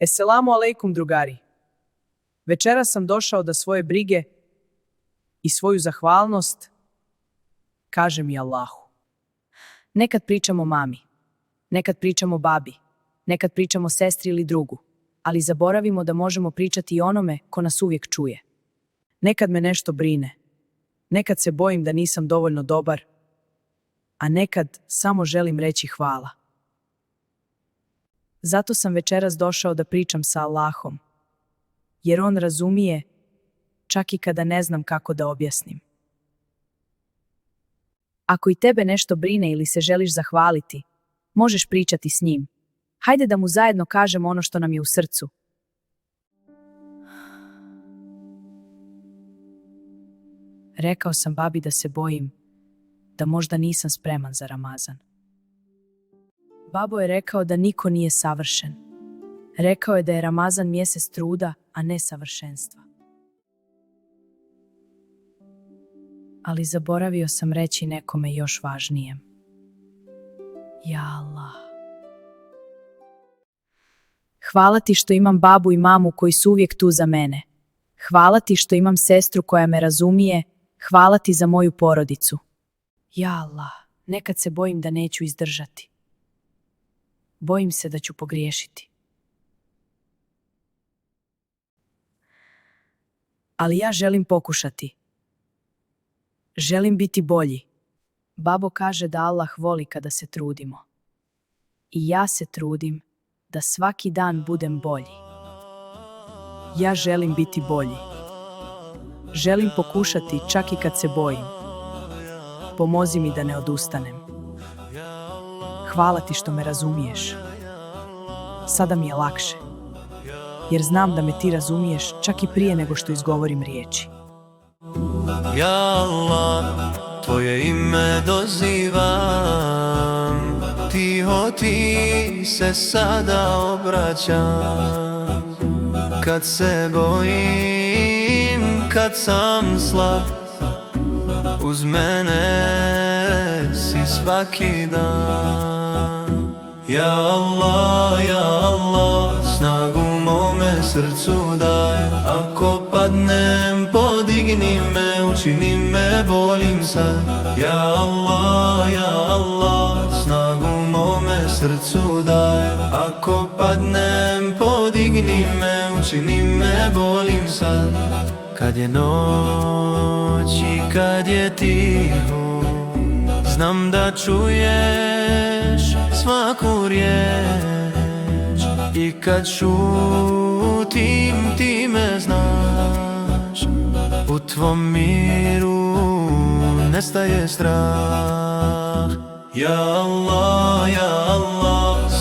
Esselamu alejkum, drugari. Večeras sam došao da svoje brige i svoju zahvalnost kažem i Allahu. Nekad pričamo mami, nekad pričamo babi, nekad pričamo sestri ili drugu, ali zaboravimo da možemo pričati i onome ko nas uvijek čuje. Nekad me nešto brine, nekad se bojim da nisam dovoljno dobar, a nekad samo želim reći hvala. Zato sam večeras došao da pričam sa Allahom, jer On razumije čak i kada ne znam kako da objasnim. Ako i tebe nešto brine ili se želiš zahvaliti, možeš pričati s njim. Hajde da mu zajedno kažemo ono što nam je u srcu. Rekao sam babi da se bojim, da možda nisam spreman za Ramazan. Babo je rekao da niko nije savršen. Rekao je da je Ramazan mjesec truda, a ne savršenstva. Ali zaboravio sam reći nekome još važnijem. Ja Allah. Hvala ti što imam babu i mamu koji su uvijek tu za mene. Hvala ti što imam sestru koja me razumije. Hvala ti za moju porodicu. Ja Allah, nekad se bojim da neću izdržati. Bojim se da ću pogriješiti. Ali ja želim pokušati. Želim biti bolji. Babo kaže da Allah voli kada se trudimo. I ja se trudim da svaki dan budem bolji. Ja želim biti bolji. Želim pokušati čak i kad se bojim. Pomozi mi da ne odustanem. Hvala ti što me razumiješ. Sada mi je lakše, jer znam da me ti razumiješ čak i prije nego što izgovorim riječi. Ja Allah, tvoje ime dozivam, tiho ti se sada obraćam. Kad se bojim, kad sam slab, uz mene si svaki dan. Ja Allah, snagu mome srcu daj. Ako padnem, podigni me, učini me boljim sad. Ja Allah, snagu mome srcu daj. Ako padnem, podigni me, učini me boljim sad. Kad je noć i kad je tiho, znam da čuješ svaku riječ. I kad šutim, ti me znaš. U tvom miru nestaje strah. Ja Allah,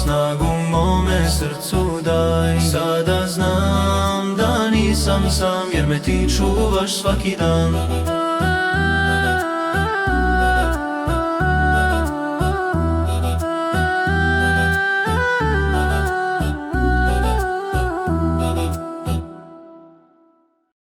snagu mome srcu daj. Sada znam da nisam sam, jer me ti čuvaš svaki dan.